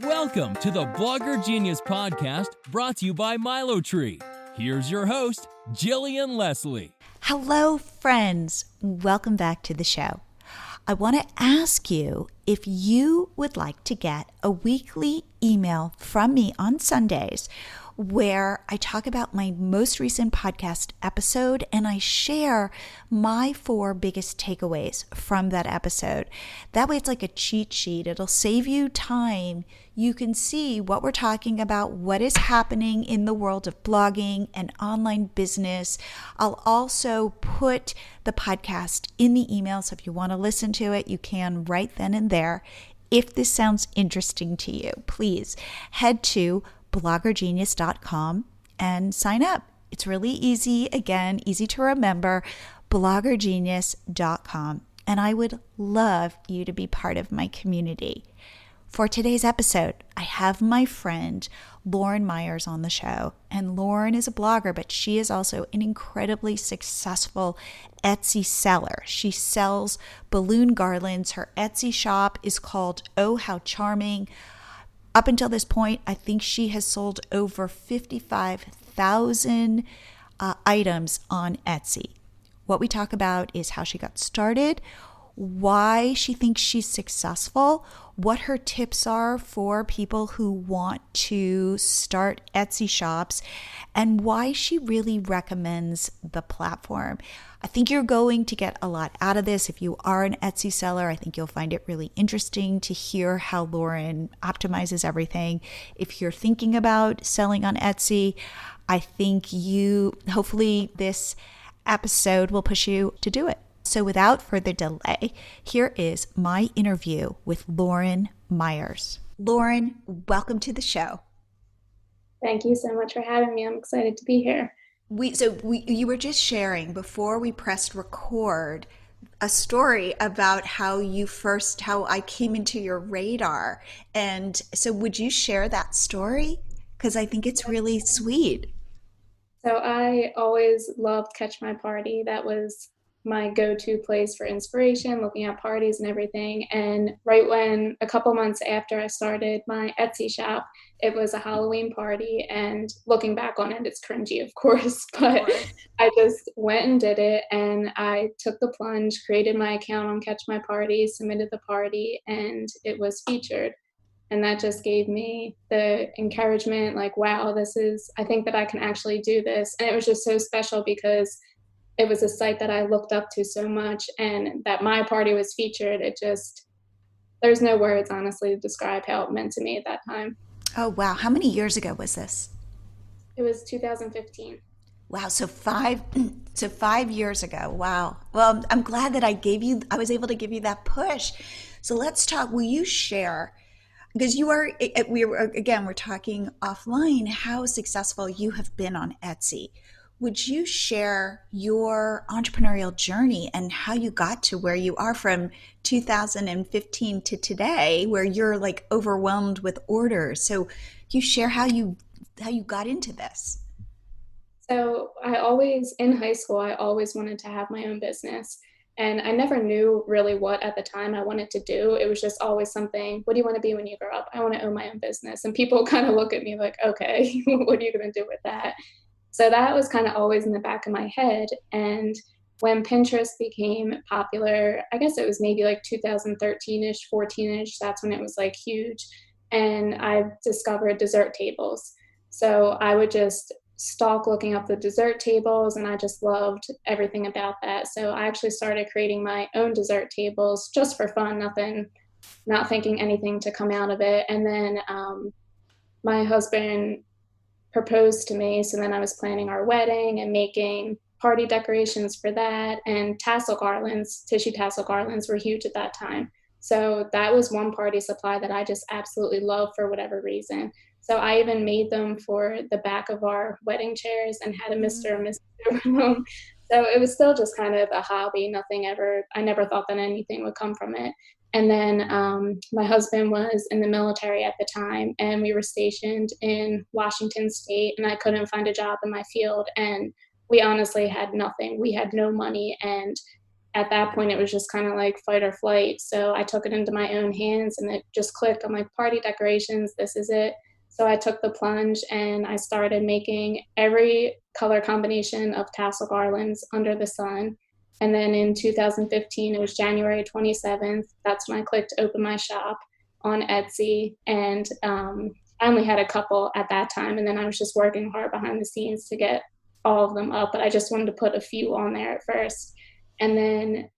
Welcome to the Blogger Genius Podcast, brought to you by Milo Tree. Here's your host, Jillian Leslie. Hello, friends. Welcome back to the show. I want to ask you if you would like to get a weekly email from me on Sundays where I talk about my most recent podcast episode and I share my 4 biggest takeaways from that episode. That way it's like a cheat sheet. It'll save you time. You can see what we're talking about, what is happening in the world of blogging and online business. I'll also put the podcast in the email, so if you want to listen to it, you can right then and there. If this sounds interesting to you, please head to bloggergenius.com and sign up. It's really easy. Again, easy to remember, bloggergenius.com. And I would love you to be part of my community. For today's episode, I have my friend Lauren Myers on the show. And Lauren is a blogger, but she is also an incredibly successful Etsy seller. She sells balloon garlands. Her Etsy shop is called Ohh How Charming. Up until this point, I think she has sold over 55,000 items on Etsy. What we talk about is how she got started, why she thinks she's successful, what her tips are for people who want to start Etsy shops, and why she really recommends the platform. I think you're going to get a lot out of this. If you are an Etsy seller, I think you'll find it really interesting to hear how Lauren optimizes everything. If you're thinking about selling on Etsy, I think hopefully this episode will push you to do it. So without further delay, here is my interview with Lauren Myers. Lauren, welcome to the show. Thank you so much for having me. I'm excited to be here. You were just sharing before we pressed record a story about how I came into your radar. And so would you share that story? Because I think it's really sweet. So I always loved Catch My Party. That was my go-to place for inspiration, looking at parties and everything. And right when, a couple months after I started my Etsy shop, it was a Halloween party. And looking back on it, it's cringy, of course, but I just went and did it. And I took the plunge, created my account on Catch My Party, submitted the party, and it was featured. And that just gave me the encouragement, like, wow, I think that I can actually do this. And it was just so special because it was a site that I looked up to so much, and that my party was featured. There's no words, honestly, to describe how it meant to me at that time. Oh, wow. How many years ago was this? It was 2015. Wow. So 5 years ago. Wow. Well, I'm glad that I was able to give you that push. So let's talk. Will you share, because we're talking offline, how successful you have been on Etsy. Would you share your entrepreneurial journey and how you got to where you are from 2015 to today, where you're like overwhelmed with orders? So you share how you got into this. So in high school, I always wanted to have my own business. And I never knew really what at the time I wanted to do. It was just always something, what do you want to be when you grow up? I want to own my own business. And people kind of look at me like, okay, what are you going to do with that? So that was kind of always in the back of my head. And when Pinterest became popular, I guess it was maybe like 2013-ish, 14-ish, that's when it was like huge. And I discovered dessert tables. So I would just stalk looking up the dessert tables, and I just loved everything about that. So I actually started creating my own dessert tables just for fun, not thinking anything to come out of it. And then my husband proposed to me. So then I was planning our wedding and making party decorations for that. And tissue tassel garlands were huge at that time. So that was one party supply that I just absolutely loved for whatever reason. So I even made them for the back of our wedding chairs and had a Mr. and Mrs. room. So it was still just kind of a hobby. I never thought that anything would come from it. And then my husband was in the military at the time, and we were stationed in Washington State, and I couldn't find a job in my field. And we honestly had nothing. We had no money, and at that point, it was just kind of like fight or flight. So I took it into my own hands and it just clicked. I'm like, party decorations, this is it. So I took the plunge and I started making every color combination of tassel garlands under the sun. And then in 2015, it was January 27th. That's when I clicked open my shop on Etsy. And I only had a couple at that time. And then I was just working hard behind the scenes to get all of them up. But I just wanted to put a few on there at first. And then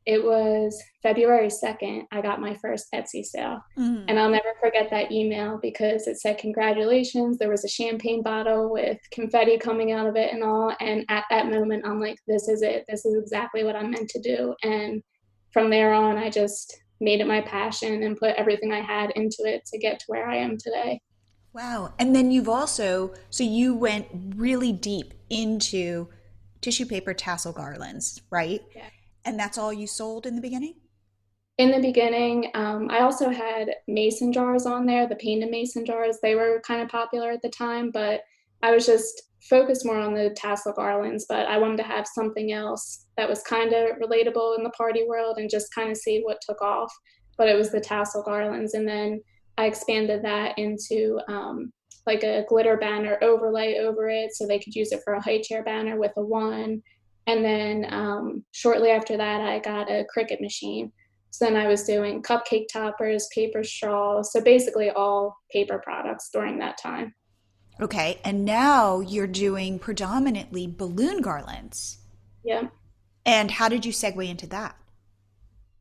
it was February 2nd, I got my first Etsy sale. And I'll never forget that email because it said, congratulations. There was a champagne bottle with confetti coming out of it and all. And at that moment, I'm like, this is it. This is exactly what I'm meant to do. And from there on, I just made it my passion and put everything I had into it to get to where I am today. Wow. And then you've also, so you went really deep into tissue paper tassel garlands, right? Yeah. And that's all you sold in the beginning? In the beginning, I also had mason jars on there, the painted mason jars. They were kind of popular at the time, but I was just focused more on the tassel garlands. But I wanted to have something else that was kind of relatable in the party world and just kind of see what took off. But it was the tassel garlands. And then I expanded that into like a glitter banner overlay over it so they could use it for a high chair banner with a one. And then shortly after that, I got a Cricut machine. So then I was doing cupcake toppers, paper straws, so basically all paper products during that time. Okay. And now you're doing predominantly balloon garlands. Yeah. And how did you segue into that?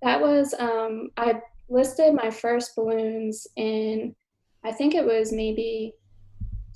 That was, I listed my first balloons in, I think it was maybe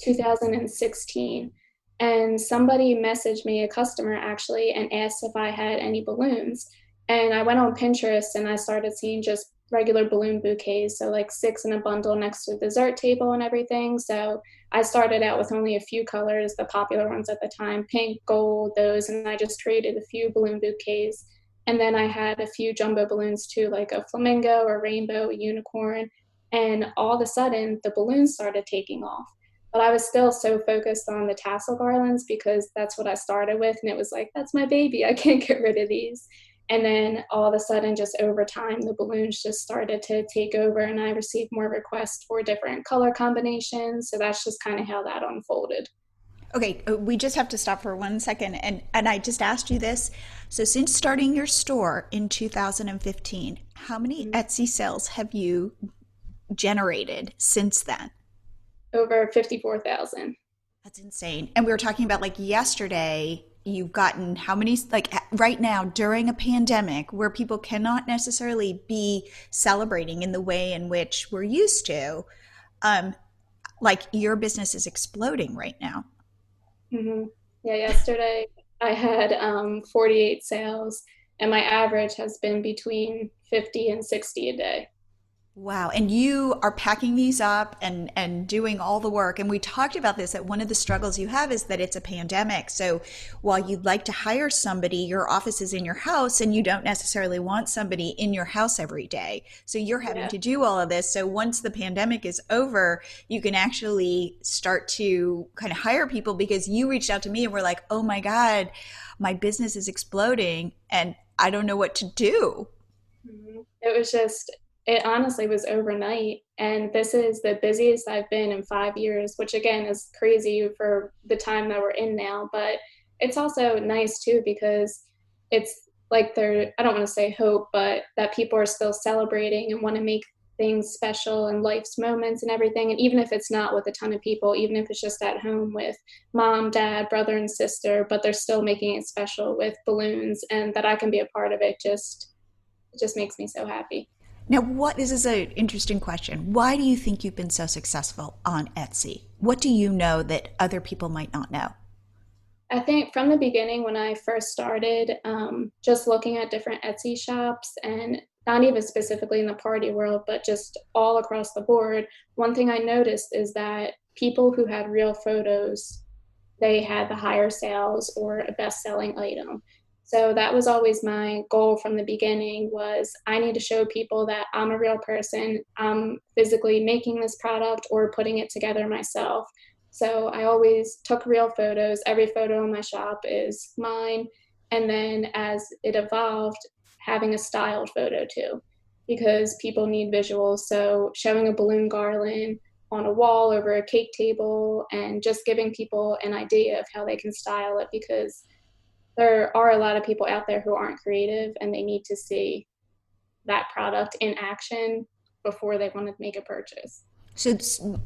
2016. And somebody messaged me, a customer actually, and asked if I had any balloons. And I went on Pinterest and I started seeing just regular balloon bouquets. So like 6 in a bundle next to the dessert table and everything. So I started out with only a few colors, the popular ones at the time, pink, gold, those. And I just created a few balloon bouquets. And then I had a few jumbo balloons too, like a flamingo, a rainbow, a unicorn. And all of a sudden the balloons started taking off. But I was still so focused on the tassel garlands because that's what I started with. And it was like, that's my baby. I can't get rid of these. And then all of a sudden, just over time, the balloons just started to take over and I received more requests for different color combinations. So that's just kind of how that unfolded. Okay, we just have to stop for 1 second. And I just asked you this. So since starting your store in 2015, how many Etsy sales have you generated since then? Over 54,000. That's insane. And we were talking about like yesterday, you've gotten how many, like right now during a pandemic where people cannot necessarily be celebrating in the way in which we're used to, like your business is exploding right now. Mm-hmm. Yeah, yesterday I had 48 sales and my average has been between 50 and 60 a day. Wow. And you are packing these up and doing all the work. And we talked about this, that one of the struggles you have is that it's a pandemic. So while you'd like to hire somebody, your office is in your house and you don't necessarily want somebody in your house every day. So you're having to do all of this. So once the pandemic is over, you can actually start to kind of hire people because you reached out to me and were like, oh my God, my business is exploding and I don't know what to do. Mm-hmm. It honestly was overnight. And this is the busiest I've been in 5 years, which again is crazy for the time that we're in now. But it's also nice too, because it's like I don't want to say hope, but that people are still celebrating and want to make things special and life's moments and everything. And even if it's not with a ton of people, even if it's just at home with mom, dad, brother, and sister, but they're still making it special with balloons and that I can be a part of it. It just makes me so happy. Now, this is an interesting question. Why do you think you've been so successful on Etsy? What do you know that other people might not know? I think from the beginning, when I first started, just looking at different Etsy shops and not even specifically in the party world, but just all across the board, one thing I noticed is that people who had real photos, they had the higher sales or a best-selling item. So that was always my goal from the beginning was I need to show people that I'm a real person. I'm physically making this product or putting it together myself. So I always took real photos. Every photo in my shop is mine. And then as it evolved, having a styled photo too, because people need visuals. So showing a balloon garland on a wall over a cake table and just giving people an idea of how they can style it, because there are a lot of people out there who aren't creative and they need to see that product in action before they want to make a purchase. So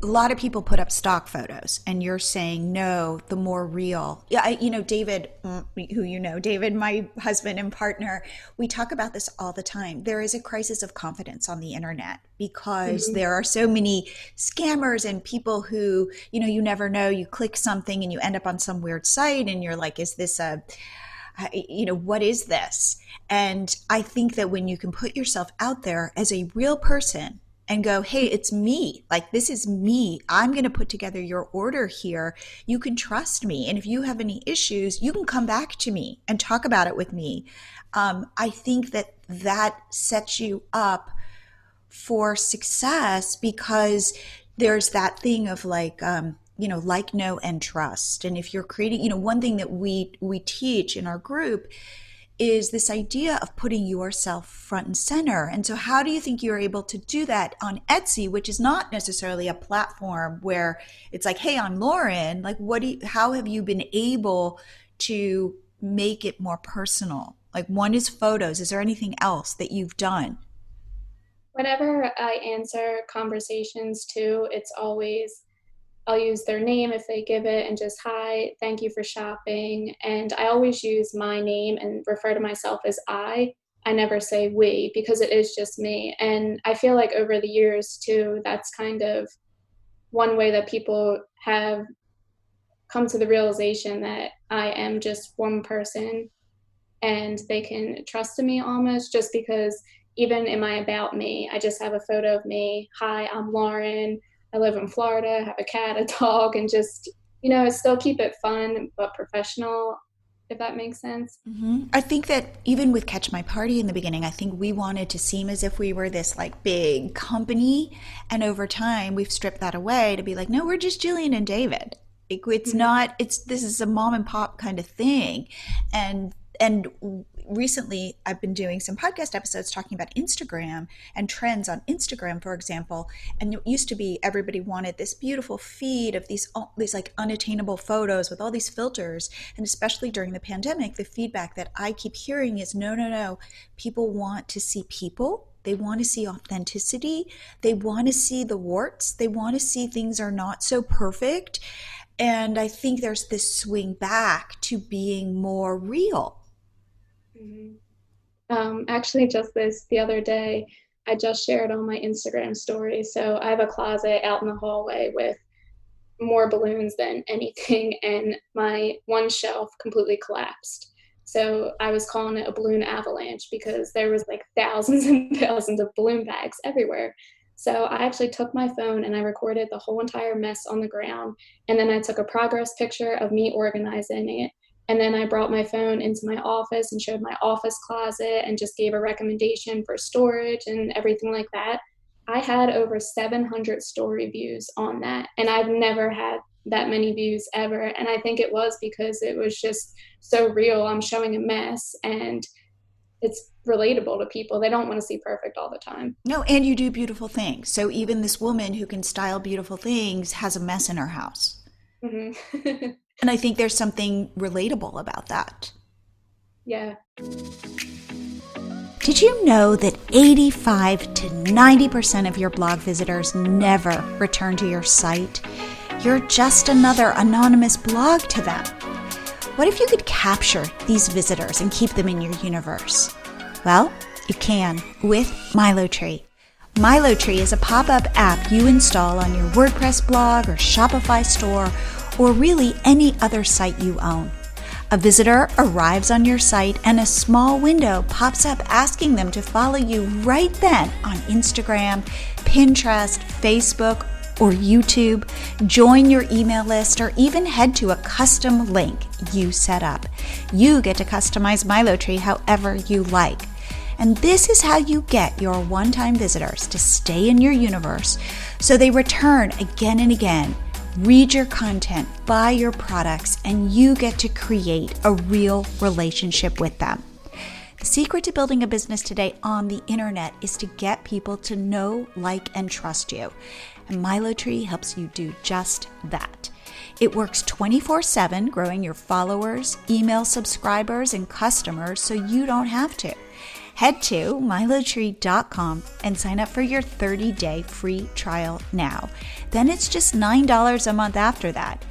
a lot of people put up stock photos, and you're saying no, the more real. Yeah, David, who David, my husband and partner, we talk about this all the time. There is a crisis of confidence on the internet because there are so many scammers and people who, you never know. You click something and you end up on some weird site, and you're like, is this what is this? And I think that when you can put yourself out there as a real person and go, hey, it's me. Like, this is me. I'm going to put together your order here. You can trust me. And if you have any issues, you can come back to me and talk about it with me. I think that sets you up for success, because there's that thing of like, like, know, and trust. And if you're creating, one thing that we teach in our group is this idea of putting yourself front and center. And so how do you think you're able to do that on Etsy, which is not necessarily a platform where it's like, hey, I'm Lauren. Like, how have you been able to make it more personal? Like, one is photos. Is there anything else that you've done? Whenever I answer conversations too, it's always, I'll use their name if they give it and just, hi, thank you for shopping. And I always use my name and refer to myself as I never say we, because it is just me. And I feel like over the years too, that's kind of one way that people have come to the realization that I am just one person and they can trust in me almost, just because even in my about me, I just have a photo of me. Hi, I'm Lauren. I live in Florida, have a cat, a dog, and just, still keep it fun but professional, if that makes sense. I think that even with Catch My Party in the beginning, I think we wanted to seem as if we were this like big company. And over time, we've stripped that away to be like, no, we're just Jillian and David. It's not, this is a mom and pop kind of thing. And recently I've been doing some podcast episodes talking about Instagram and trends on Instagram, for example. And it used to be everybody wanted this beautiful feed of these like unattainable photos with all these filters. And especially during the pandemic, the feedback that I keep hearing is no. People want to see people. They want to see authenticity. They want to see the warts. They want to see things are not so perfect. And I think there's this swing back to being more real. Actually, just the other day, I just shared on my Instagram story. So I have a closet out in the hallway with more balloons than anything, and my one shelf completely collapsed. So I was calling it a balloon avalanche because there was like thousands and thousands of balloon bags everywhere. So I actually took my phone and I recorded the whole entire mess on the ground, and then I took a progress picture of me organizing it. And then I brought my phone into my office and showed my office closet and just gave a recommendation for storage and everything like that. I had over 700 story views on that, and I've never had that many views ever. And I think it was because it was just so real. I'm showing a mess, and it's relatable to people. They don't want to see perfect all the time. No, and you do beautiful things. So even this woman who can style beautiful things has a mess in her house. And I think there's something relatable about that. Yeah. Did you know that 85 to 90% of your blog visitors never return to your site? You're just another anonymous blog to them. What if you could capture these visitors and keep them in your universe? Well, you can with MiloTree. MiloTree is a pop-up app you install on your WordPress blog or Shopify store, or really any other site you own. A visitor arrives on your site and a small window pops up asking them to follow you right then on Instagram, Pinterest, Facebook, or YouTube, join your email list, or even head to a custom link you set up. You get to customize MiloTree however you like. And this is how you get your one-time visitors to stay in your universe so they return again and again. read your content, buy your products, and you get to create a real relationship with them. The secret to building a business today on the internet is to get people to know, like, and trust you. And MiloTree helps you do just that. It works 24/7, growing your followers, email subscribers, and customers so you don't have to. Head to milotree.com and sign up for your 30-day free trial now. Then it's just $9 a month after that.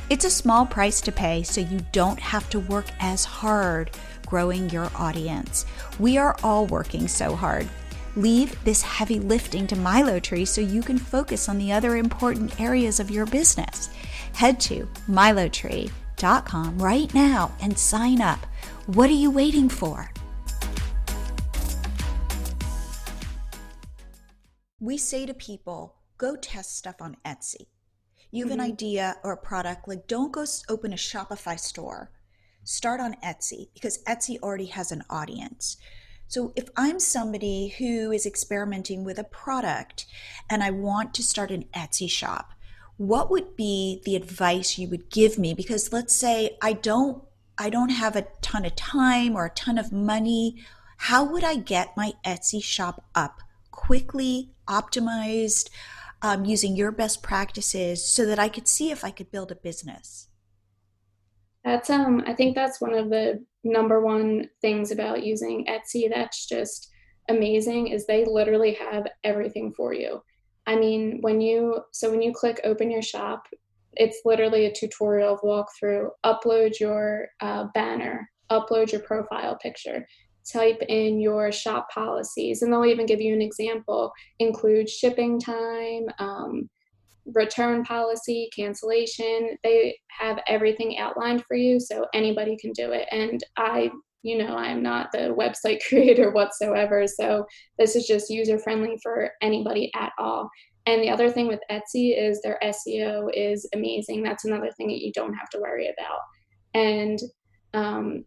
It's a small price to pay so you don't have to work as hard growing your audience. We are all working so hard. Leave this heavy lifting to MiloTree so you can focus on the other important areas of your business. Head to milotree.com right now and sign up. What are you waiting for? We say to people, go test stuff on Etsy. You have an idea or a product, like don't go open a Shopify store. Start on Etsy because Etsy already has an audience. So if I'm somebody who is experimenting with a product and I want to start an Etsy shop, what would be the advice you would give me? Because let's say I don't have a ton of time or a ton of money. How would I get my Etsy shop up quickly, optimized, using your best practices so that I could see if I could build a business? That's I think that's one of the number one things about using Etsy that's just amazing is they literally have everything for you. I mean, when you click open your shop, it's literally a tutorial walkthrough. Upload your banner, upload your profile picture, type in your shop policies, and they'll even give you an example, include shipping time, return policy, cancellation. They have everything outlined for you so anybody can do it. And I'm not the website creator whatsoever, so this is just user friendly for anybody at all. And the other thing with Etsy is their SEO is amazing. That's another thing that you don't have to worry about. And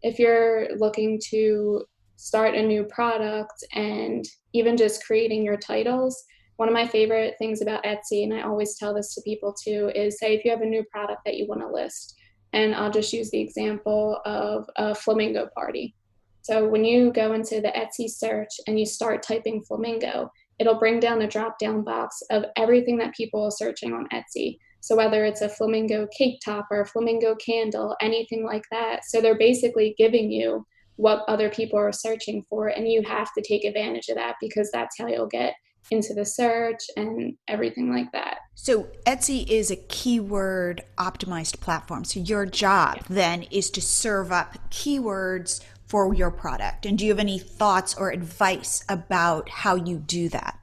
if you're looking to start a new product and even just creating your titles, one of my favorite things about Etsy, and I always tell this to people too, is say if you have a new product that you want to list, and I'll just use the example of a flamingo party. So when you go into the Etsy search and you start typing flamingo, it'll bring down a drop-down box of everything that people are searching on Etsy. So whether it's a flamingo cake topper, flamingo candle, anything like that. So they're basically giving you what other people are searching for, and you have to take advantage of that because that's how you'll get into the search and everything like that. So Etsy is a keyword optimized platform. So your job then is to serve up keywords for your product. And do you have any thoughts or advice about how you do that?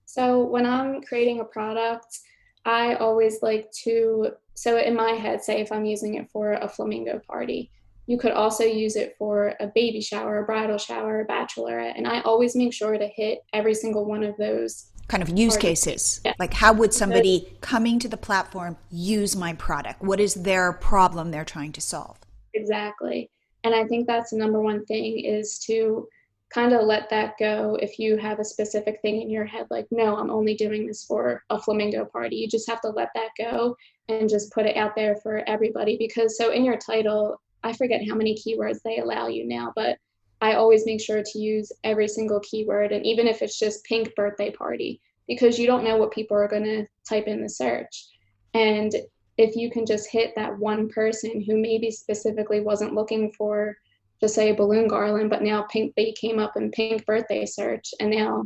So when I'm creating a product, I always like to, so in my head, say if I'm using it for a flamingo party, you could also use it for a baby shower, a bridal shower, a bachelorette. And I always make sure to hit every single one of those kind of use cases. Yeah. Like how would somebody coming to the platform use my product? What is their problem they're trying to solve? Exactly. And I think that's the number one thing is to kind of let that go. If you have a specific thing in your head, like, no, I'm only doing this for a flamingo party. You just have to let that go and just put it out there for everybody. Because so in your title, I forget how many keywords they allow you now, but I always make sure to use every single keyword. And even if it's just pink birthday party, because you don't know what people are going to type in the search. And if you can just hit that one person who maybe specifically wasn't looking for, just say a balloon garland, but now they came up in pink birthday search, and now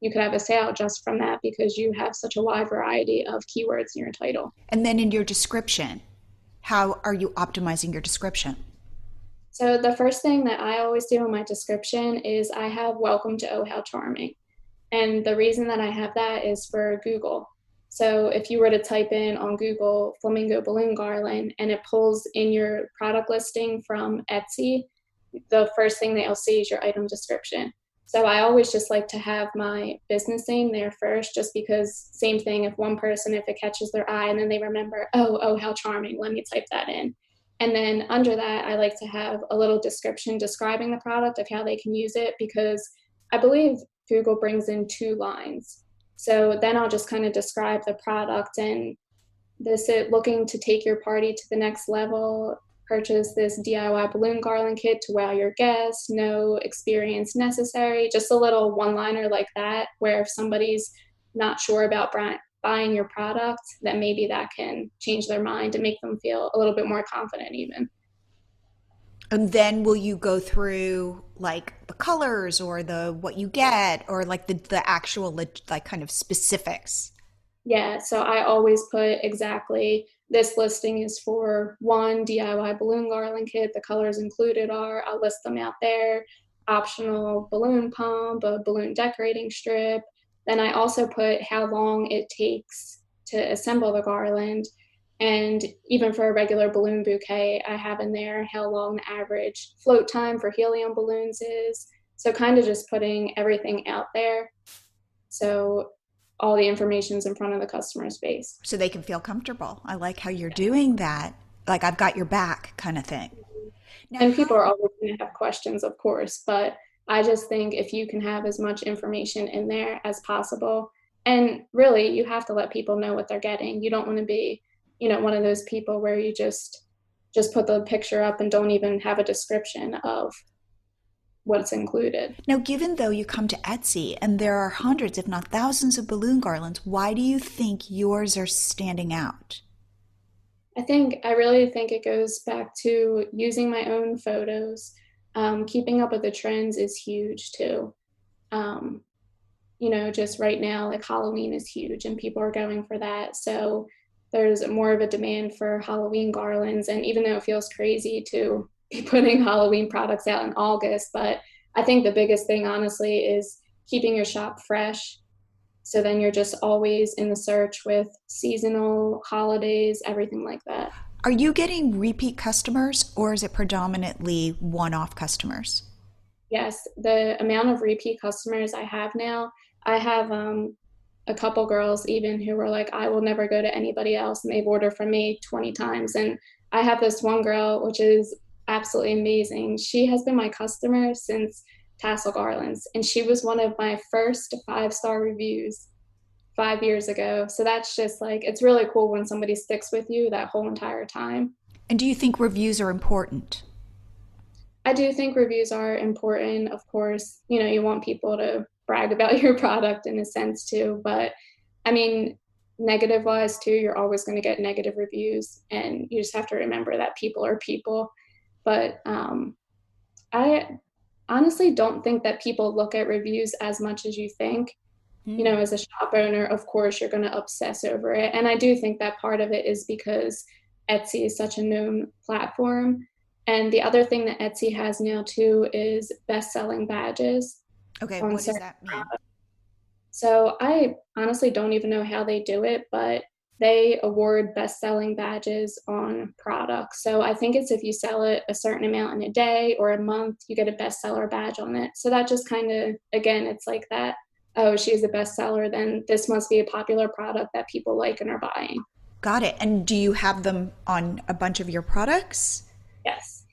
you could have a sale just from that because you have such a wide variety of keywords in your title. And then in your description, how are you optimizing your description? So the first thing that I always do in my description is I have welcome to Oh How Charming. And the reason that I have that is for Google. So if you were to type in on Google flamingo balloon garland and it pulls in your product listing from Etsy, the first thing that you'll see is your item description. So I always just like to have my business name there first, just because same thing, if one person, if it catches their eye and then they remember, oh, how charming, let me type that in. And then under that, I like to have a little description describing the product of how they can use it, because I believe Google brings in 2 lines. So then I'll just kind of describe the product and this is looking to take your party to the next level. Purchase this DIY balloon garland kit to wow your guests. No experience necessary. Just a little one-liner like that, where if somebody's not sure about buying your product, then maybe that can change their mind and make them feel a little bit more confident even. And then will you go through like the colors or the what you get or like the actual like kind of specifics? Yeah, so I always put exactly this listing is for one DIY balloon garland kit. The colors included are, I'll list them out there, optional balloon pump, a balloon decorating strip. Then I also put how long it takes to assemble the garland. And even for a regular balloon bouquet, I have in there how long the average float time for helium balloons is. So kind of just putting everything out there. So all the information's in front of the customer's face. So they can feel comfortable. I like how you're doing that. Like I've got your back kind of thing. Now, And people are always going to have questions, of course, but I just think if you can have as much information in there as possible, and really you have to let people know what they're getting. You don't want to be, one of those people where you just put the picture up and don't even have a description of what's included. now, given though you come to Etsy and there are hundreds, if not thousands, of balloon garlands, why do you think yours are standing out? I really think it goes back to using my own photos. Keeping up with the trends is huge too. Um, just right now, like Halloween is huge and people are going for that. So there's more of a demand for Halloween garlands. And even though it feels crazy to be putting Halloween products out in August, but I think the biggest thing, honestly, is keeping your shop fresh. So then you're just always in the search with seasonal holidays, everything like that. Are you getting repeat customers or is it predominantly one-off customers? Yes, the amount of repeat customers I have now, I have a couple girls even who were like, I will never go to anybody else. And they've ordered from me 20 times. And I have this one girl, which is absolutely amazing. She has been my customer since Tassel Garlands. And she was one of my first 5-star reviews 5 years ago. So that's just like, it's really cool when somebody sticks with you that whole entire time. And do you think reviews are important? I do think reviews are important. Of course, you want people to brag about your product in a sense too. But I mean, negative wise too, you're always going to get negative reviews. And you just have to remember that people are people. But I honestly don't think that people look at reviews as much as you think. As a shop owner, of course, you're going to obsess over it. And I do think that part of it is because Etsy is such a known platform. And the other thing that Etsy has now too is best-selling badges. Okay, On what does certain that mean? products. So I honestly don't even know how they do it, but they award best-selling badges on products. So I think it's if you sell it a certain amount in a day or a month, you get a bestseller badge on it. So that just kind of, again, it's like that, oh, she's a bestseller, then this must be a popular product that people like and are buying. Got it. And do you have them on a bunch of your products? Yes.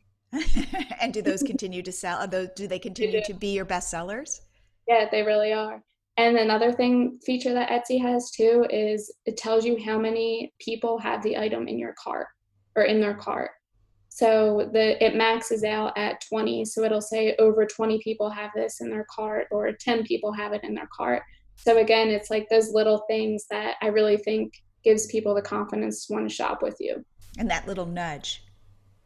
And do those continue to sell? Do they continue to be your best sellers? Yeah, they really are. And another feature that Etsy has too is it tells you how many people have the item in your cart or in their cart. So it maxes out at 20. So it'll say over 20 people have this in their cart or 10 people have it in their cart. So again, it's like those little things that I really think gives people the confidence to want to shop with you. And that little nudge.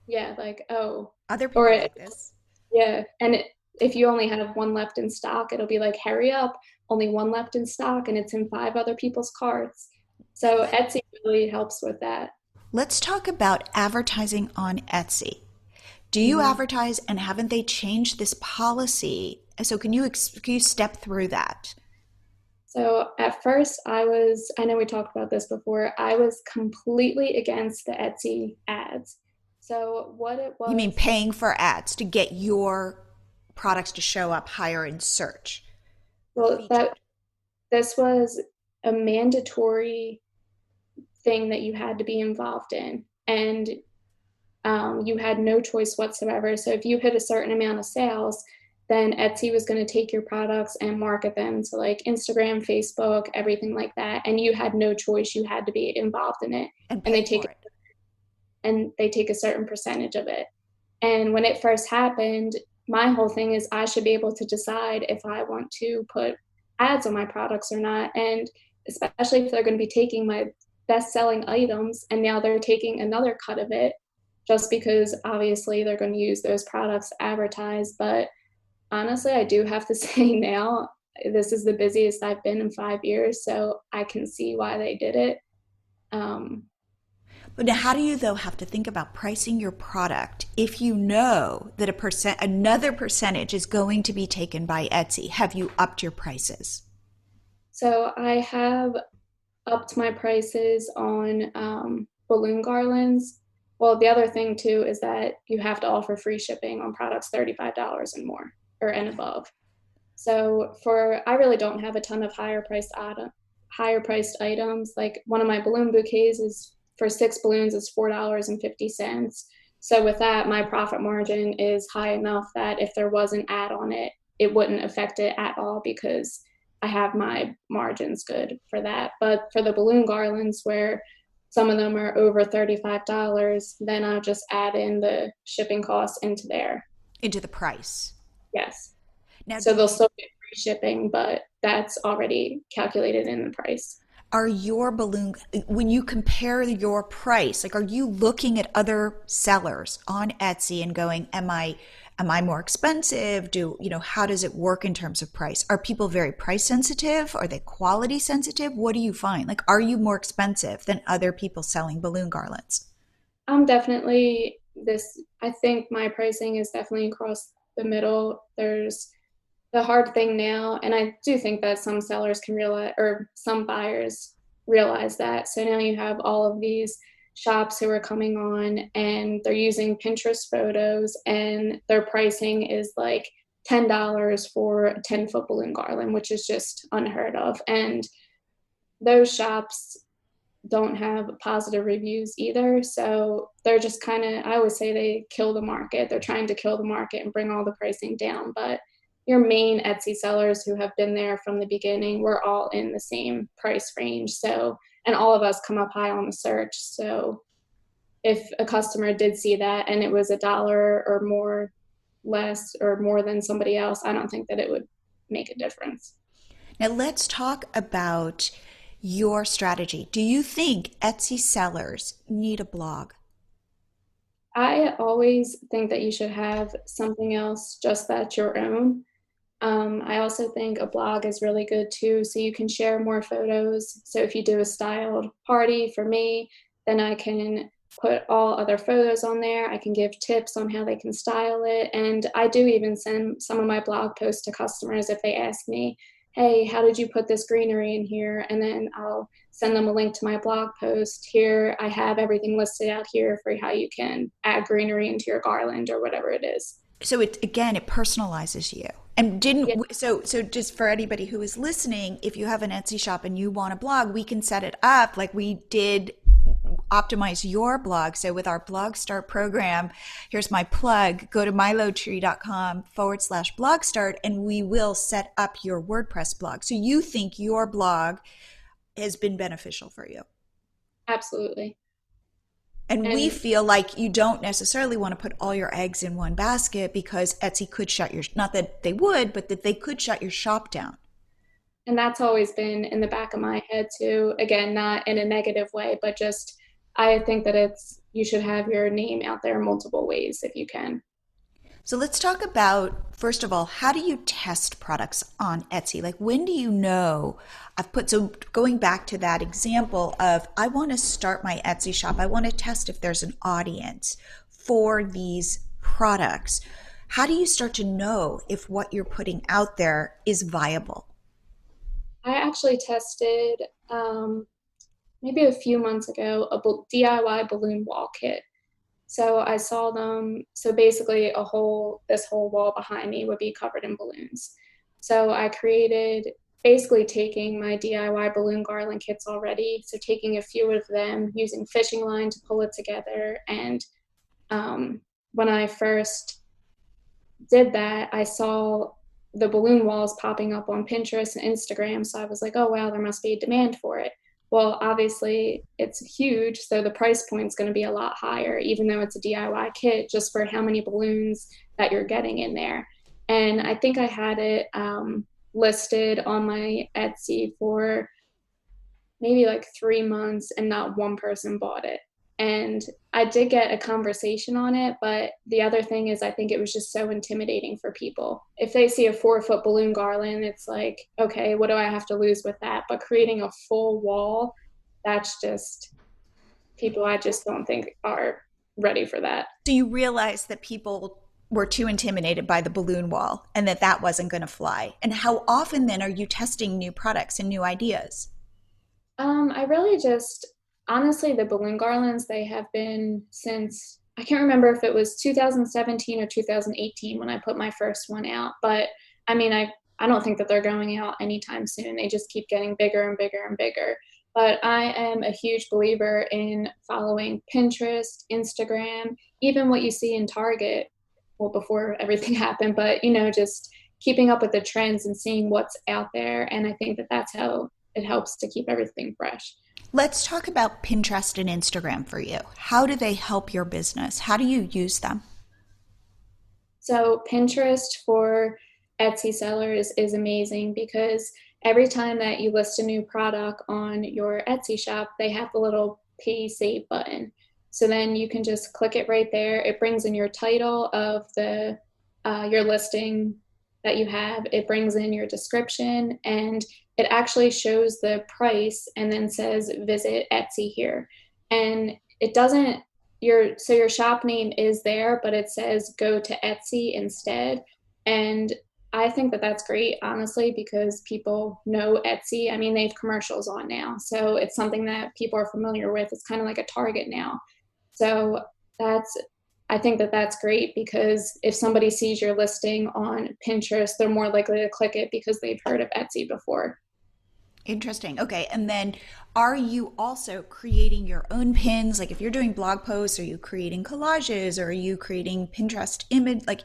Yeah, like, oh, Other people or like this. yeah. And if you only have one left in stock, it'll be like, hurry up, only one left in stock, and it's in 5 other people's carts. So Etsy really helps with that. Let's talk about advertising on Etsy. Do you advertise and haven't they changed this policy? So can you step through that? So at first I know we talked about this before, I was completely against the Etsy ads. So what it was. You mean paying for ads to get your products to show up higher in search? Well, this was a mandatory thing that you had to be involved in. And you had no choice whatsoever. So if you hit a certain amount of sales, then Etsy was going to take your products and market them to like Instagram, Facebook, everything like that. And you had no choice. You had to be involved in it. And And pay for it. they take a certain percentage of it. And when it first happened, my whole thing is I should be able to decide if I want to put ads on my products or not. And especially if they're going to be taking my best selling items and now they're taking another cut of it just because obviously they're going to use those products to advertise. But honestly, I do have to say now, this is the busiest I've been in 5 years. So I can see why they did it. Um, But now, how do you though have to think about pricing your product if you know that another percentage is going to be taken by Etsy? Have you upped your prices? so I have upped my prices on balloon garlands. Well, the other thing too is that you have to offer free shipping on products $35 and more or and above. So I really don't have a ton of higher priced items. Like one of my balloon bouquets is for 6 balloons is $4.50. So with that, my profit margin is high enough that if there was an ad on it, it wouldn't affect it at all because I have my margins good for that. But for the balloon garlands where some of them are over $35, then I'll just add in the shipping costs into there. Into the price. Yes. Now, So they'll still get free shipping, but that's already calculated in the price. are your balloon, when you compare your price, like are you looking at other sellers on Etsy and going, am I more expensive? How does it work in terms of price? Are people very price sensitive? Are they quality sensitive? What do you find? Like, are you more expensive than other people selling balloon garlands? I'm definitely I think my pricing is definitely across the middle. There's the hard thing now, and I do think that some sellers can realize, or some buyers realize that. So now you have all of these shops who are coming on and they're using Pinterest photos and their pricing is like $10 for a 10-foot balloon garland, which is just unheard of. And those shops don't have positive reviews either. So they're just I always say they kill the market. They're trying to kill the market and bring all the pricing down. But your main Etsy sellers who have been there from the beginning, we're all in the same price range. So, and all of us come up high on the search. So if a customer did see that and it was $1 or more, less or more than somebody else, I don't think that it would make a difference. Now let's talk about your strategy. Do you think Etsy sellers need a blog? I always think that you should have something else just that's your own. I also think a blog is really good too, so you can share more photos. So if you do a styled party for me, then I can put all other photos on there. I can give tips on how they can style it. And I do even send some of my blog posts to customers if they ask me, hey, how did you put this greenery in here? And then I'll send them a link to my blog post. Here, I have everything listed out here for how you can add greenery into your garland or whatever it is. So it personalizes you. And Yeah. so just for anybody who is listening, if you have an Etsy shop and you want a blog, we can set it up like we did optimize your blog. So with our blog start program, here's my plug, go to milotree.com/blog start and we will set up your WordPress blog. So you think your blog has been beneficial for you? Absolutely. And we feel like you don't necessarily want to put all your eggs in one basket because Etsy could not that they would, but that they could shut your shop down. And that's always been in the back of my head too. Again, not in a negative way, but just I think that you should have your name out there in multiple ways if you can. So let's talk about, first of all, how do you test products on Etsy? Like when do you know so going back to that example of I want to start my Etsy shop, I want to test if there's an audience for these products. How do you start to know if what you're putting out there is viable? I actually tested maybe a few months ago a DIY balloon wall kit. So I saw them. So basically this whole wall behind me would be covered in balloons. So I created basically taking my DIY balloon garland kits already. So taking a few of them, using fishing line to pull it together. And when I first did that, I saw the balloon walls popping up on Pinterest and Instagram. So I was like, oh, wow, there must be a demand for it. Well, obviously, it's huge. So the price point is going to be a lot higher, even though it's a DIY kit, just for how many balloons that you're getting in there. And I think I had it listed on my Etsy for maybe like 3 months, and not one person bought it. And I did get a conversation on it, but the other thing is I think it was just so intimidating for people. If they see a 4 foot balloon garland, it's like, okay, what do I have to lose with that? But creating a full wall, that's just people I just don't think are ready for that. Do you realize that people were too intimidated by the balloon wall and that that wasn't going to fly? And how often then are you testing new products and new ideas? I really just, honestly, the balloon garlands, they have been since, I can't remember if it was 2017 or 2018 when I put my first one out. But I mean, I don't think that they're going out anytime soon. They just keep getting bigger and bigger and bigger. But I am a huge believer in following Pinterest, Instagram, even what you see in Target, well, before everything happened, but just keeping up with the trends and seeing what's out there. And I think that that's how it helps to keep everything fresh. Let's talk about Pinterest and Instagram for you. How do they help your business? How do you use them? So Pinterest for Etsy sellers is amazing because every time that you list a new product on your Etsy shop, they have the little pay save button. So then you can just click it right there. It brings in your title of the your listing that you have. It brings in your description, and it actually shows the price and then says visit Etsy here. And it doesn't your shop name is there, but it says go to Etsy instead. And I think that that's great, honestly, because people know Etsy. I mean, they have commercials on now, so it's something that people are familiar with. It's kind of like a Target now. So I think that that's great because if somebody sees your listing on Pinterest, they're more likely to click it because they've heard of Etsy before. Interesting. Okay. And then are you also creating your own pins? Like if you're doing blog posts, are you creating collages, or are you creating Pinterest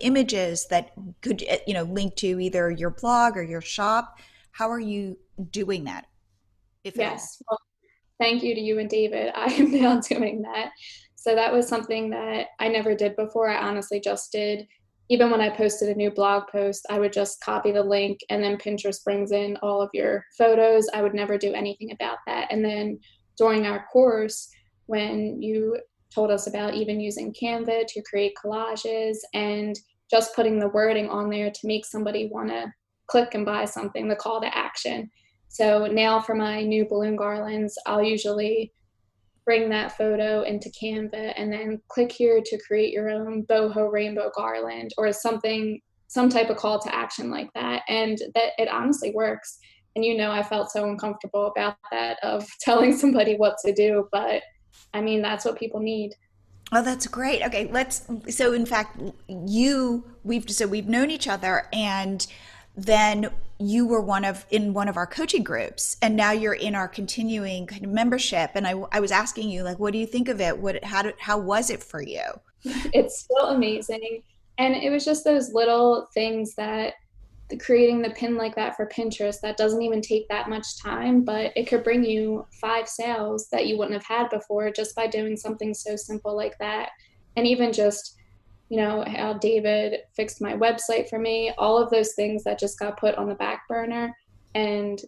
images that could, link to either your blog or your shop? How are you doing that, if at all? Yes. Well, thank you to you and David. I am now doing that. So that was something that I never did before. I honestly just did. Even when I posted a new blog post, I would just copy the link, and then Pinterest brings in all of your photos. I would never do anything about that. And then during our course, when you told us about even using Canva to create collages and just putting the wording on there to make somebody want to click and buy something, the call to action. So now for my new balloon garlands, I'll usually bring that photo into Canva and then click here to create your own boho rainbow garland or something, some type of call to action like that. And that it honestly works. And I felt so uncomfortable about that of telling somebody what to do, but I mean, that's what people need. Oh, that's great. Okay, so in fact, we've known each other, and then you were in one of our coaching groups, and now you're in our continuing kind of membership. And I was asking you, like, what do you think of it? How was it for you? It's still amazing. And it was just those little things that creating the pin like that for Pinterest, that doesn't even take that much time, but it could bring you 5 sales that you wouldn't have had before just by doing something so simple like that. And even just how David fixed my website for me, all of those things that just got put on the back burner, and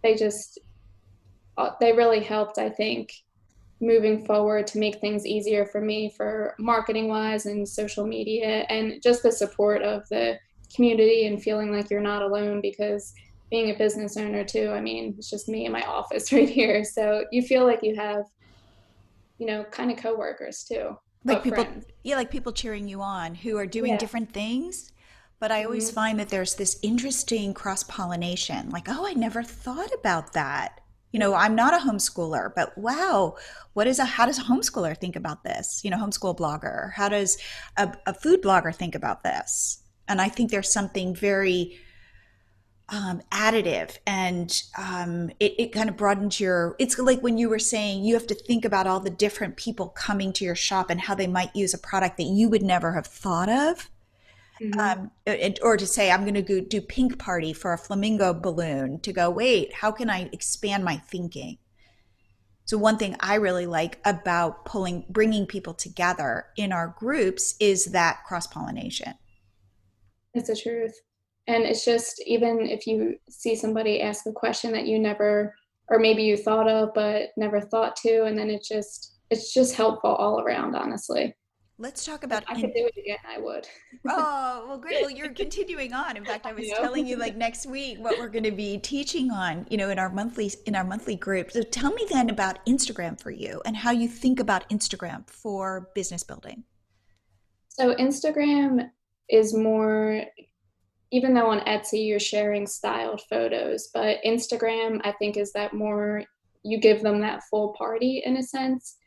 they really helped, I think, moving forward to make things easier for me for marketing wise and social media, and just the support of the community and feeling like you're not alone, because being a business owner too, I mean, it's just me in my office right here. So you feel like you have, kind of coworkers too. Like people, friends. yeah, like people cheering you on who are doing Yeah. different things. But I always find that there's this interesting cross-pollination. Like, oh, I never thought about that. I'm not a homeschooler, but wow, how does a homeschooler think about this? Homeschool blogger. How does a food blogger think about this? And I think there's something very additive, and it kind of broadens it's like when you were saying you have to think about all the different people coming to your shop and how they might use a product that you would never have thought of. Hmm. Or to say, I'm going to go do pink party for a flamingo balloon, to go, wait, how can I expand my thinking? So one thing I really like about bringing people together in our groups is that cross pollination. It's the truth. And it's just, even if you see somebody ask a question that you never, or maybe you thought of but never thought to, and then it's just helpful all around, honestly. Let's talk If about I could do it again, I would. Oh, well, great. Well, you're continuing on. In fact, I was You telling you like next week what we're going to be teaching on, in our monthly group. So tell me then about Instagram for you and how you think about Instagram for business building. So Instagram is more, even though on Etsy you're sharing styled photos, but Instagram I think is that more, you give them that full party in a sense.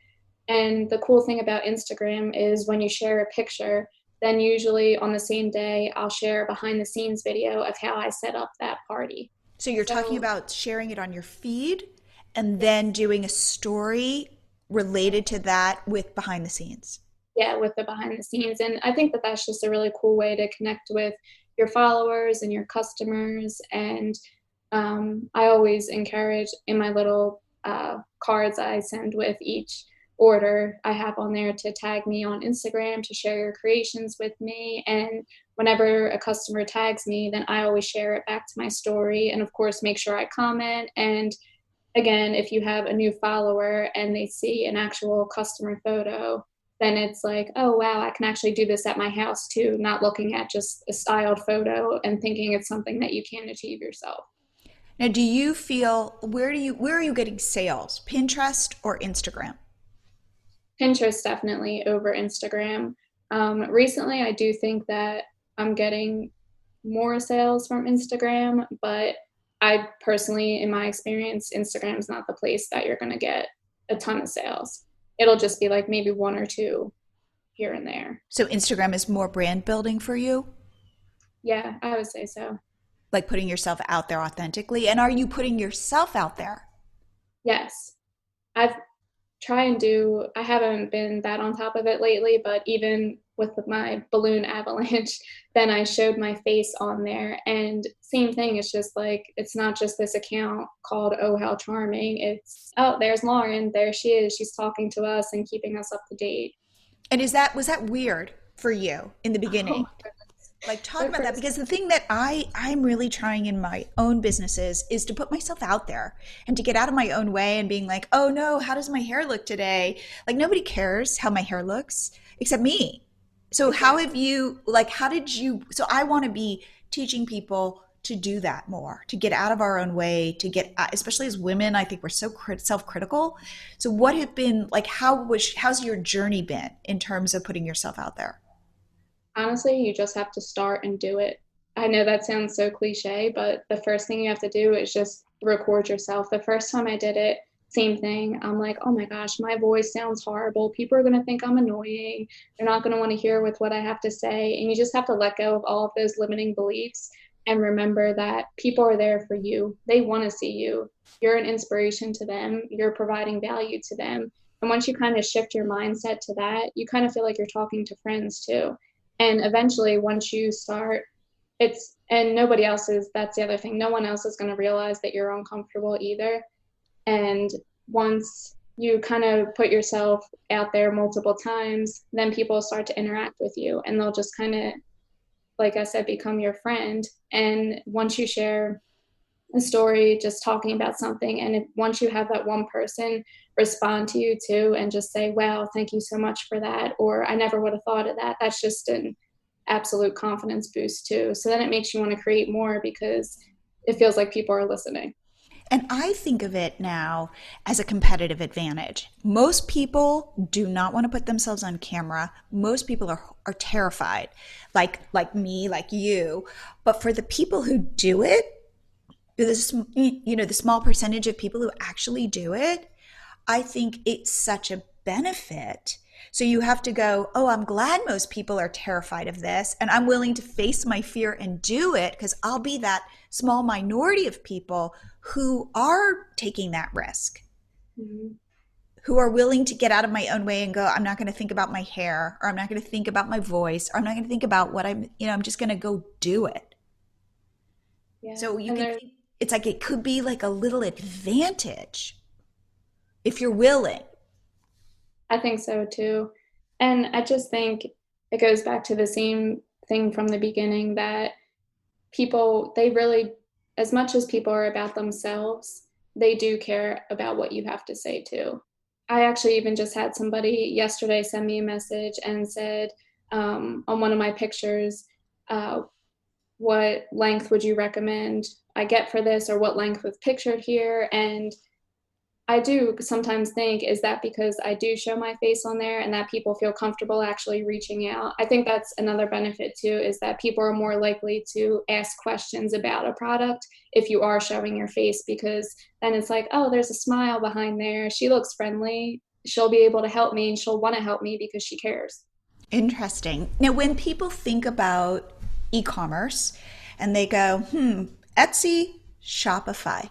And the cool thing about Instagram is when you share a picture, then usually on the same day I'll share a behind the scenes video of how I set up that party. So you're talking So about sharing it on your feed and then yes, doing a story related to that with behind the scenes. yeah, with the behind the scenes. And I think that that's just a really cool way to connect with your followers and your customers. And I always encourage in my little cards I send with each order, I have on there to tag me on Instagram to share your creations with me. And whenever a customer tags me, then I always share it back to my story. And of course, make sure I comment. And again, if you have a new follower and they see an actual customer photo, then it's like, oh, wow, I can actually do this at my house too, not looking at just a styled photo and thinking it's something that you can achieve yourself. Now, do you feel where are you getting sales? Pinterest or Instagram? Pinterest definitely over Instagram. Recently, I do think that I'm getting more sales from Instagram, but I personally, in my experience, Instagram is not the place that you're going to get a ton of sales. It'll just be like maybe one or two here and there. So Instagram is more brand building for you, Yeah, I would say so. like putting yourself out there authentically. And are you putting yourself out there? Yes. I've try and do, I haven't been that on top of it lately, but even with my balloon avalanche, then I showed my face on there. And same thing, it's just like, it's not just this account called Oh How Charming. It's, oh, there's Lauren, there she is. She's talking to us and keeping us up to date. And was that weird for you in the Oh beginning? my goodness. Like talk The about that, first, because the thing that I'm really trying in my own businesses is to put myself out there and to get out of my own way and being like, oh no, how does my hair look today? Like nobody cares how my hair looks except me. So how have exactly. you, like, how did you, so I want to be teaching people to do that more, to get out of our own way, to get, especially as women, I think we're so self-critical. So what have been like, how's your journey been in terms of putting yourself out there? Honestly, you just have to start and do it. I know that sounds so cliche, but the first thing you have to do is just record yourself. The first time I did it, same thing. I'm like, oh my gosh, my voice sounds horrible. People are going to think I'm annoying. They're not going to want to hear with what I have to say. And you just have to let go of all of those limiting beliefs and remember that people are there for you. They want to see you. You're an inspiration to them. You're providing value to them. And once you kind of shift your mindset to that, you kind of feel like you're talking to friends too. And eventually, once you start, it's, and nobody else is, that's the other thing. No one else is going to realize that you're uncomfortable either. And once you kind of put yourself out there multiple times, then people start to interact with you and they'll just kind of, like I said, become your friend. And once you share a story, just talking about something, and once you have that one person respond to you too and just say, wow, thank you so much for that, or I never would have thought of that, that's just an absolute confidence boost too. So then it makes you want to create more because it feels like people are listening. And I think of it now as a competitive advantage. Most people do not want to put themselves on camera. Most people are terrified, like me, like you. But for the people who do it, the small percentage of people who actually do it, I think it's such a benefit. So you have to go, oh, I'm glad most people are terrified of this, and I'm willing to face my fear and do it because I'll be that small minority of people who are taking that risk. Mhm. who are willing to get out of my own way and go, I'm not going to think about my hair, or I'm not going to think about my voice, or I'm not going to think about what I'm just going to go do it. Yeah. So you And can there's, think, it's like it could be like a little advantage if you're willing. I think so too. And I just think it goes back to the same thing from the beginning that people, they really, as much as people are about themselves, they do care about what you have to say too. I actually even just had somebody yesterday send me a message and said, on one of my pictures, uh, what length would you recommend I get for this, or what length was pictured here? And I do sometimes think, is that because I do show my face on there and that people feel comfortable actually reaching out? I think that's another benefit too, is that people are more likely to ask questions about a product if you are showing your face, because then it's like, oh, there's a smile behind there. She looks friendly. She'll be able to help me and she'll want to help me because she cares. Interesting. Now, when people think about e-commerce and they go, Etsy, Shopify,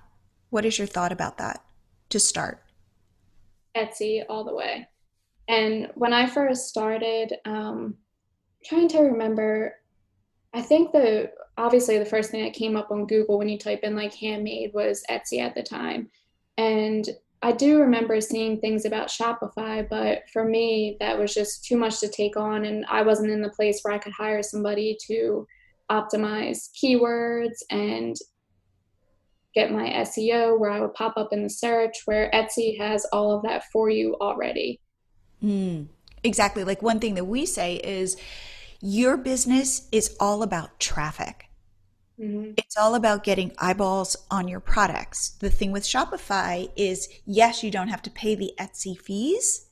what is your thought about that to start? Etsy all the way. And when I first started, trying to remember, I think obviously the first thing that came up on Google when you type in like handmade was Etsy at the time. And I do remember seeing things about Shopify, but for me, that was just too much to take on. And I wasn't in the place where I could hire somebody to optimize keywords and get my SEO where I would pop up in the search, where Etsy has all of that for you already. Exactly. Like one thing that we say is your business is all about traffic. Hmm. It's all about getting eyeballs on your products. The thing with Shopify is, yes, you don't have to pay the Etsy fees,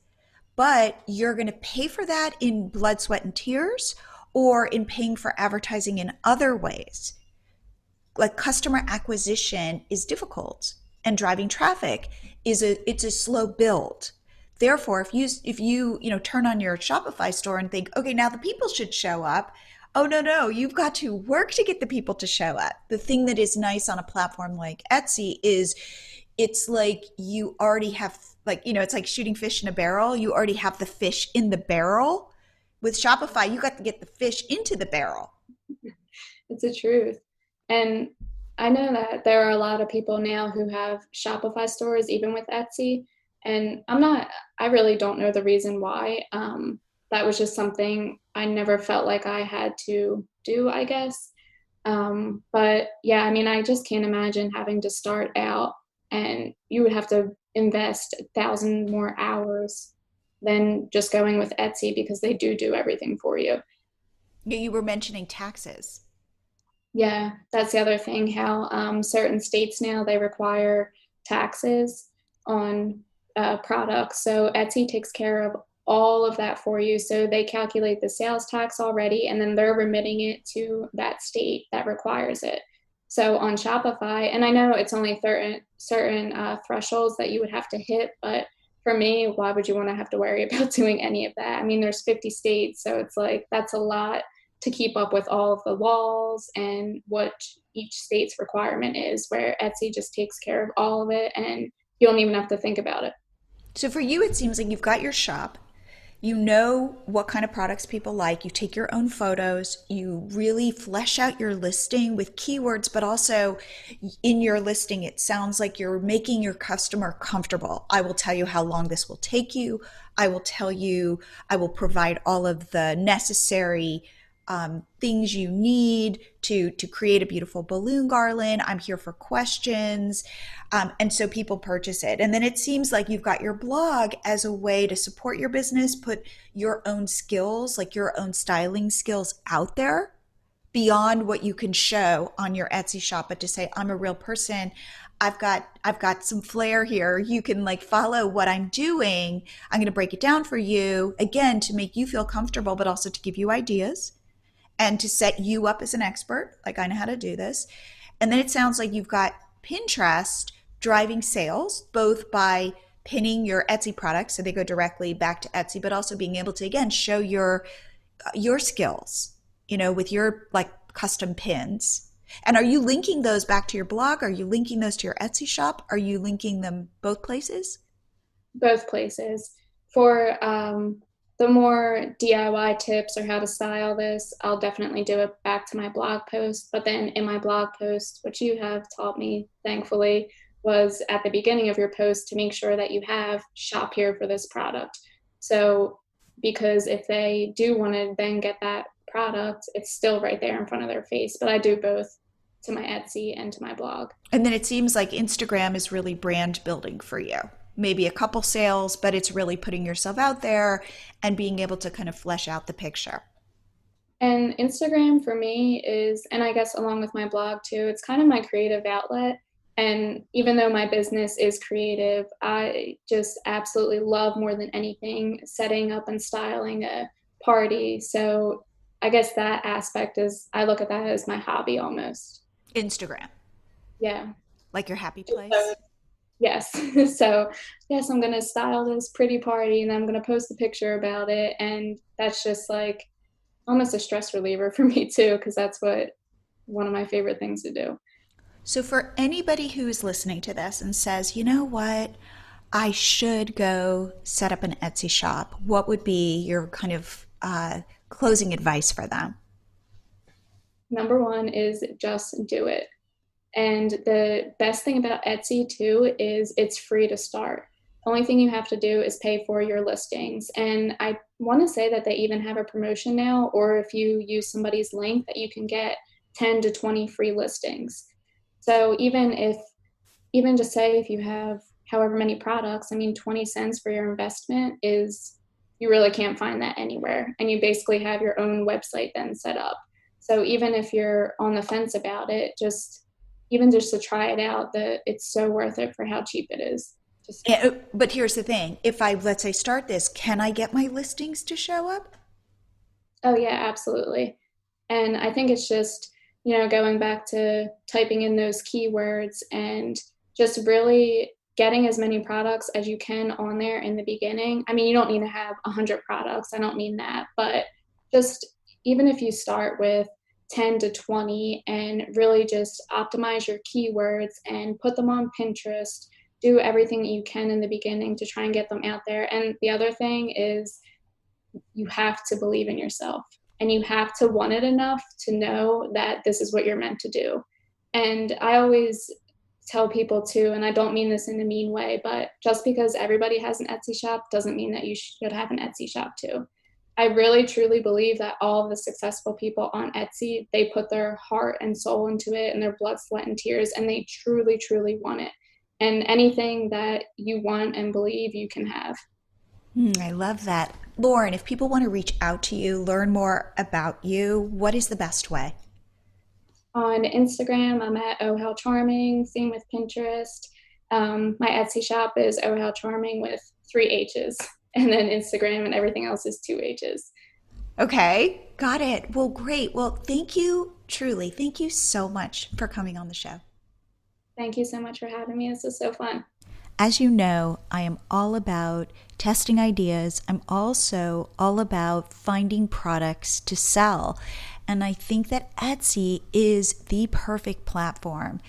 but you're going to pay for that in blood, sweat, and tears, or in paying for advertising in other ways. Like customer acquisition is difficult, and driving traffic it's a slow build. Therefore, if you turn on your Shopify store and think, okay, now the people should show up. Oh, no, you've got to work to get the people to show up. The thing that is nice on a platform like Etsy is it's like you already have, like, it's like shooting fish in a barrel. You already have the fish in the barrel. With Shopify, you got to get the fish into the barrel. It's the truth. And I know that there are a lot of people now who have Shopify stores, even with Etsy. And I really don't know the reason why. That was just something I never felt like I had to do, I guess. But yeah, I mean, I just can't imagine having to start out, and you would have to invest 1,000 more hours than just going with Etsy, because they do everything for you. You were mentioning taxes. Yeah, that's the other thing, how certain states now they require taxes on products. So Etsy takes care of all of that for you. So they calculate the sales tax already, and then they're remitting it to that state that requires it. So on Shopify, and I know it's only certain thresholds that you would have to hit, but for me, why would you want to have to worry about doing any of that? I mean, there's 50 states, so it's like that's a lot to keep up with all of the laws and what each state's requirement is, where Etsy just takes care of all of it and you don't even have to think about it. So for you, it seems like you've got your shop. You know what kind of products people like. You take your own photos. You really flesh out your listing with keywords, but also in your listing, it sounds like you're making your customer comfortable. I will tell you how long this will take you. I will tell you, I will provide all of the necessary things you need to create a beautiful balloon garland. I'm here for questions. And so people purchase it. And then it seems like you've got your blog as a way to support your business, put your own skills, like your own styling skills out there beyond what you can show on your Etsy shop, but to say, I'm a real person. I've got some flair here. You can like follow what I'm doing. I'm going to break it down for you again to make you feel comfortable, but also to give you ideas and to set you up as an expert. Like, I know how to do this. And then it sounds like you've got Pinterest driving sales, both by pinning your Etsy products so they go directly back to Etsy, but also being able to, again, show your skills, with your like custom pins. And are you linking those back to your blog? Are you linking those to your Etsy shop? Are you linking them both places? both places. For the more DIY tips or how to style this, I'll definitely do it back to my blog post. But then in my blog post, which you have taught me, thankfully, was at the beginning of your post to make sure that you have shop here for this product. So, because if they do want to then get that product, it's still right there in front of their face. But I do both to my Etsy and to my blog. And then it seems like Instagram is really brand building for you. Maybe a couple sales, but it's really putting yourself out there and being able to kind of flesh out the picture. And Instagram for me is, and I guess along with my blog too, it's kind of my creative outlet. And even though my business is creative, I just absolutely love more than anything setting up and styling a party. So I guess that aspect is, I look at that as my hobby almost. Instagram. Yeah. Like your happy place? So, yes. So yes, I'm going to style this pretty party and I'm going to post a picture about it. And that's just like almost a stress reliever for me too, because that's one of my favorite things to do. So for anybody who is listening to this and says, you know what, I should go set up an Etsy shop, what would be your kind of closing advice for them? Number one is just do it. And the best thing about Etsy too is it's free to start. The only thing you have to do is pay for your listings. And I want to say that they even have a promotion now, or if you use somebody's link, that you can get 10 to 20 free listings. So even just say if you have however many products, 20 cents for your investment is, you really can't find that anywhere. And you basically have your own website then set up. So even if you're on the fence about it, just to try it out, it's so worth it for how cheap it is. But here's the thing. If I, let's say, start this, can I get my listings to show up? Oh yeah, absolutely. And I think it's just, going back to typing in those keywords and just really getting as many products as you can on there in the beginning. You don't need to have 100 products. I don't mean that, but just even if you start with 10 to 20 and really just optimize your keywords and put them on Pinterest, do everything that you can in the beginning to try and get them out there. And the other thing is you have to believe in yourself and you have to want it enough to know that this is what you're meant to do. And I always tell people too, and I don't mean this in a mean way, but just because everybody has an Etsy shop doesn't mean that you should have an Etsy shop too. I really truly believe that all of the successful people on Etsy, they put their heart and soul into it and their blood, sweat, and tears, and they truly, truly want it. And anything that you want and believe, you can have. I love that. Lauren, if people want to reach out to you, learn more about you, what is the best way? On Instagram, I'm at Ohh How Charming. Same with Pinterest. My Etsy shop is Ohh How Charming with 3 H's. And then Instagram and everything else is 2 H's. Okay, got it. Well, great. Well, thank you, truly. Thank you so much for coming on the show. Thank you so much for having me. This is so fun. As you know, I am all about testing ideas. I'm also all about finding products to sell. And I think that Etsy is the perfect platform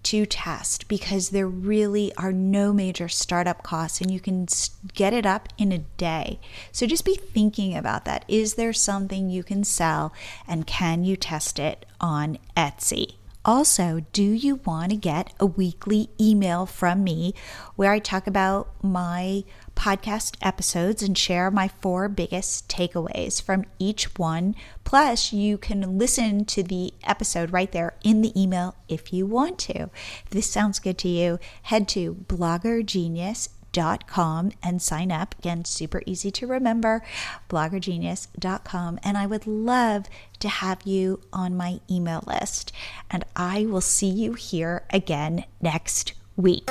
to test because there really are no major startup costs and you can get it up in a day. So just be thinking about that. Is there something you can sell and can you test it on Etsy? Also, do you want to get a weekly email from me where I talk about my podcast episodes and share my 4 biggest takeaways from each one? Plus, you can listen to the episode right there in the email if you want to. If this sounds good to you, head to bloggergenius.com and sign up. Again, super easy to remember, bloggergenius.com. And I would love to have you on my email list. And I will see you here again next week.